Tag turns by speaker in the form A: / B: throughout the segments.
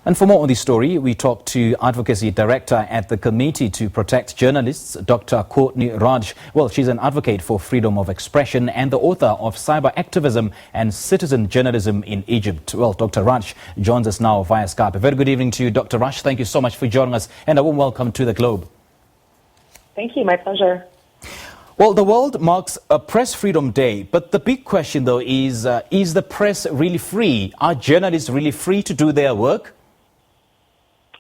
A: And for more on this story, we talk to Advocacy Director at the Committee to Protect Journalists, Dr. Courtney Radsch. Well, she's an advocate for freedom of expression and the author of Cyberactivism and Citizen Journalism in Egypt. Well, Dr. Radsch joins us now via Skype. A very good evening to you, Dr. Radsch. Thank you so much for joining us and a warm welcome to the Globe.
B: Thank you. My pleasure.
A: Well, the world marks a Press Freedom Day, but the big question, though, is the press really free? Are journalists really free to do their work?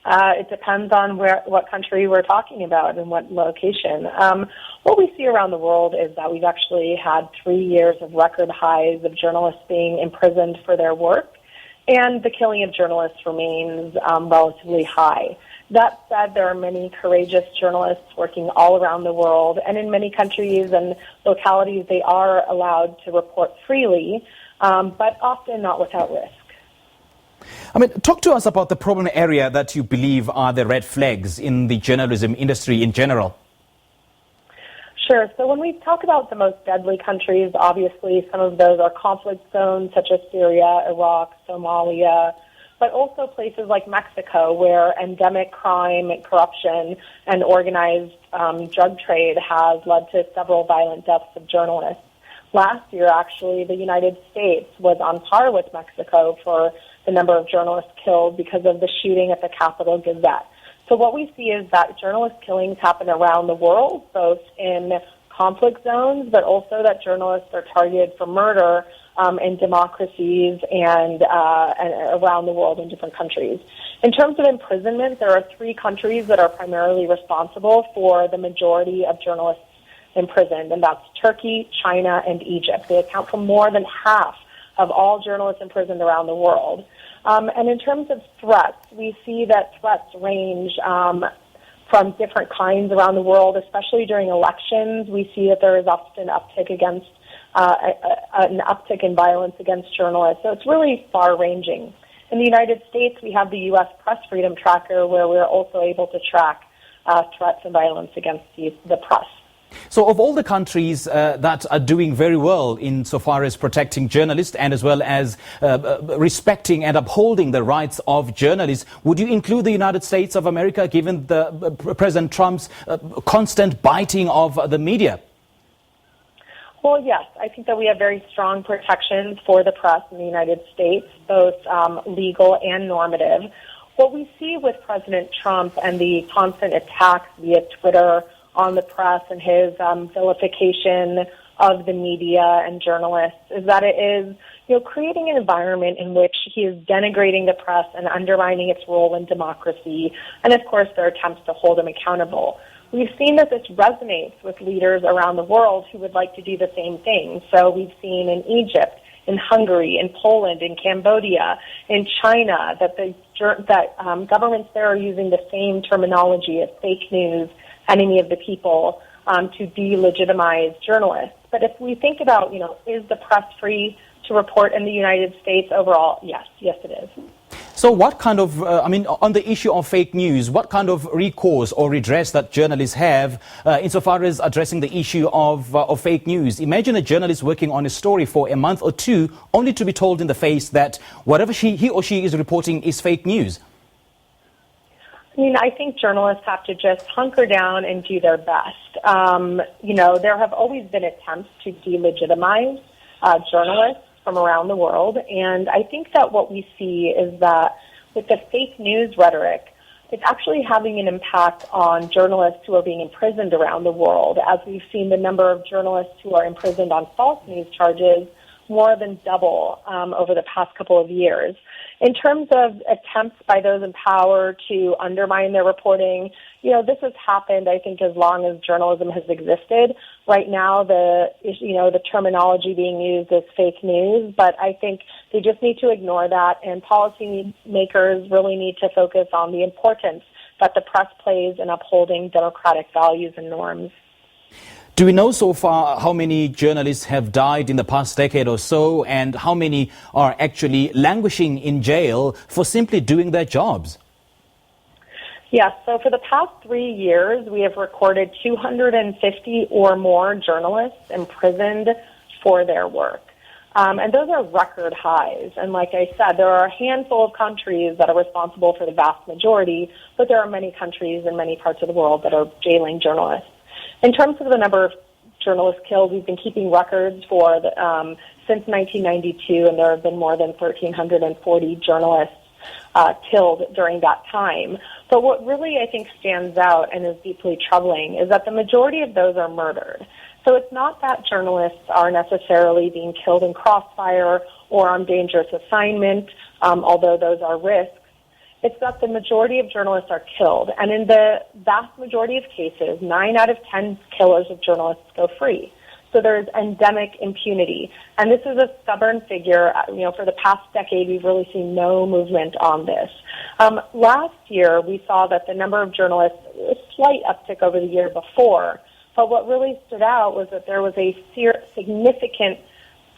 B: It depends on what country we're talking about and what location. What we see around the world is that we've actually had 3 years of record highs of journalists being imprisoned for their work, and the killing of journalists remains relatively high. That said, there are many courageous journalists working all around the world, and in many countries and localities they are allowed to report freely, but often not without risk.
A: I mean, talk to us about the problem area that you believe are the red flags in the journalism industry in general.
B: Sure. So when we talk about the most deadly countries, obviously some of those are conflict zones such as Syria, Iraq, Somalia, but also places like Mexico where endemic crime, corruption, and organized drug trade has led to several violent deaths of journalists. Last year, actually, the United States was on par with Mexico for the number of journalists killed because of the shooting at the Capitol Gazette. So what we see is that journalist killings happen around the world, both in conflict zones, but also that journalists are targeted for murder in democracies and around the world in different countries. In terms of imprisonment, there are 3 countries that are primarily responsible for the majority of journalists imprisoned, and that's Turkey, China, and Egypt. They account for more than half of all journalists imprisoned around the world. And in terms of threats, we see that threats range from different kinds around the world, especially during elections. We see that there is often an uptick in violence against journalists. So it's really far-ranging. In the United States, we have the U.S. Press Freedom Tracker, where we're also able to track threats and violence against the press.
A: So of all the countries that are doing very well insofar as protecting journalists and as well as respecting and upholding the rights of journalists, would you include the United States of America, given the President Trump's constant biting of the media?
B: Well, yes. I think that we have very strong protections for the press in the United States, both legal and normative. What we see with President Trump and the constant attacks via Twitter on the press and his vilification of the media and journalists is that it is, creating an environment in which he is denigrating the press and undermining its role in democracy. And of course, there are attempts to hold him accountable. We've seen that this resonates with leaders around the world who would like to do the same thing. So we've seen in Egypt, in Hungary, in Poland, in Cambodia, in China, that governments there are using the same terminology of fake news, enemy of the people, to delegitimize journalists. But if we think about, is the press free to report in the United States overall? Yes, it is.
A: So what kind of, on the issue of fake news, what kind of recourse or redress that journalists have insofar as addressing the issue of fake news? Imagine a journalist working on a story for a month or 2, only to be told in the face that whatever he or she is reporting is fake news.
B: I think journalists have to just hunker down and do their best. There have always been attempts to delegitimize journalists from around the world, and I think that what we see is that with the fake news rhetoric, it's actually having an impact on journalists who are being imprisoned around the world, as we've seen the number of journalists who are imprisoned on false news charges more than double over the past couple of years. In terms of attempts by those in power to undermine their reporting, this has happened, I think, as long as journalism has existed. Right now, the terminology being used is fake news, but I think they just need to ignore that, and policymakers really need to focus on the importance that the press plays in upholding democratic values and norms.
A: Do we know so far how many journalists have died in the past decade or so, and how many are actually languishing in jail for simply doing their jobs?
B: Yes, so for the past 3 years, we have recorded 250 or more journalists imprisoned for their work. And those are record highs. And like I said, there are a handful of countries that are responsible for the vast majority, but there are many countries in many parts of the world that are jailing journalists. In terms of the number of journalists killed, we've been keeping records for since 1992, and there have been more than 1,340 journalists killed during that time. But what really, I think, stands out and is deeply troubling is that the majority of those are murdered. So it's not that journalists are necessarily being killed in crossfire or on dangerous assignment, although those are risks. It's that the majority of journalists are killed. And in the vast majority of cases, 9 out of 10 killers of journalists go free. So there's endemic impunity. And this is a stubborn figure. For the past decade, we've really seen no movement on this. Last year, we saw that the number of journalists, a slight uptick over the year before, but what really stood out was that there was a significant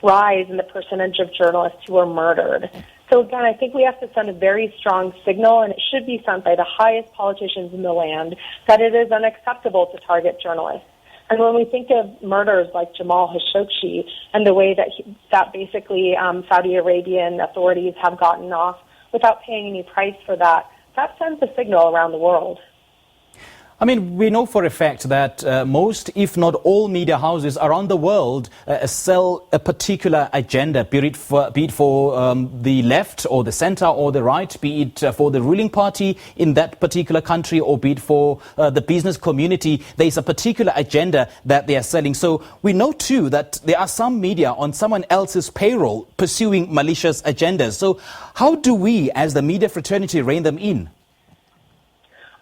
B: rise in the percentage of journalists who were murdered. So again, I think we have to send a very strong signal, and it should be sent by the highest politicians in the land, that it is unacceptable to target journalists. And when we think of murders like Jamal Khashoggi and the way that basically Saudi Arabian authorities have gotten off without paying any price for that, that sends a signal around the world.
A: I mean, we know for a fact that most, if not all, media houses around the world sell a particular agenda, be it for the left or the center or the right, be it for the ruling party in that particular country, or be it for the business community. There is a particular agenda that they are selling. So we know, too, that there are some media on someone else's payroll pursuing malicious agendas. So how do we, as the media fraternity, rein them in?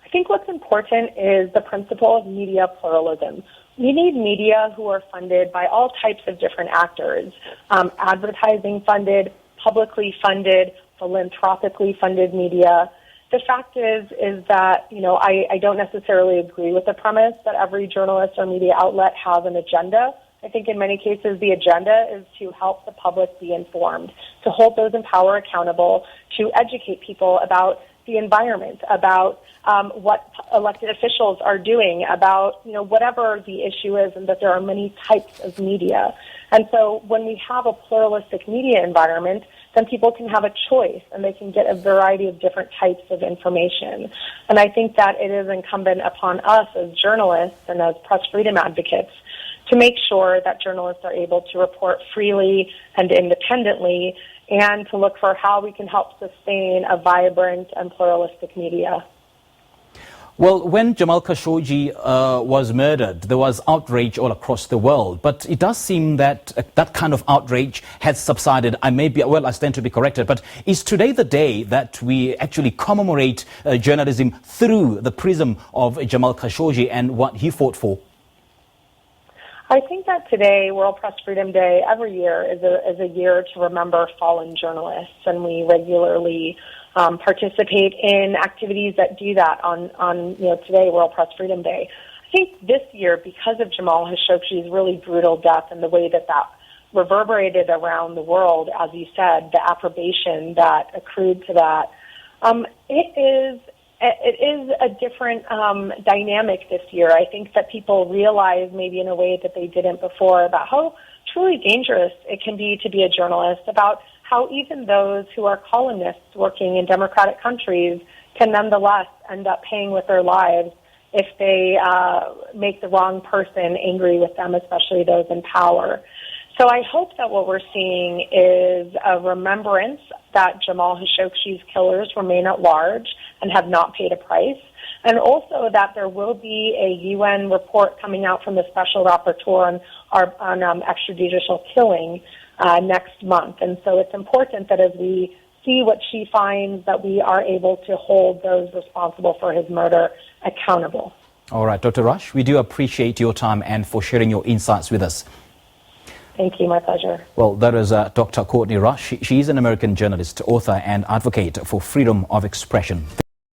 B: I think what's important is the principle of media pluralism. We need media who are funded by all types of different actors, advertising funded, publicly funded, philanthropically funded media. The fact is that, I don't necessarily agree with the premise that every journalist or media outlet has an agenda. I think in many cases the agenda is to help the public be informed, to hold those in power accountable, to educate people about the environment, about what elected officials are doing, about whatever the issue is, and that there are many types of media. And so when we have a pluralistic media environment, then people can have a choice and they can get a variety of different types of information. And I think that it is incumbent upon us as journalists and as press freedom advocates to make sure that journalists are able to report freely and independently, and to look for how we can help sustain a vibrant and pluralistic media.
A: Well, when Jamal Khashoggi was murdered, there was outrage all across the world. But it does seem that that kind of outrage has subsided. I stand to be corrected. But is today the day that we actually commemorate journalism through the prism of Jamal Khashoggi and what he fought for?
B: I think that today, World Press Freedom Day, every year is a year to remember fallen journalists, and we regularly participate in activities that do that on today, World Press Freedom Day. I think this year, because of Jamal Khashoggi's really brutal death and the way that reverberated around the world, as you said, the approbation that accrued to that, it is a different dynamic this year. I think that people realize, maybe in a way that they didn't before, about how truly dangerous it can be to be a journalist, about how even those who are columnists working in democratic countries can nonetheless end up paying with their lives if they make the wrong person angry with them, especially those in power. So I hope that what we're seeing is a remembrance that Jamal Khashoggi's killers remain at large and have not paid a price, and also that there will be a UN report coming out from the Special Rapporteur on extrajudicial killing next month. And so it's important that as we see what she finds, that we are able to hold those responsible for his murder accountable.
A: All right, Dr. Radsch, we do appreciate your time and for sharing your insights with us.
B: Thank you. My pleasure.
A: Well, that is Dr. Courtney Radsch. She is an American journalist, author, and advocate for freedom of expression.